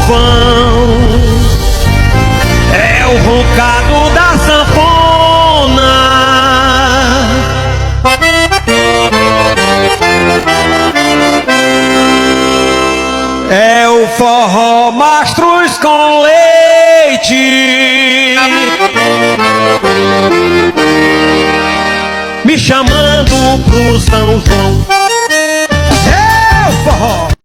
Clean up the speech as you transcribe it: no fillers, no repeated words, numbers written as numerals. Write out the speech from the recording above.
trovão, é o roncado da sanfona, é o forró Mastruz com leite, me chamando pro São João. É o forró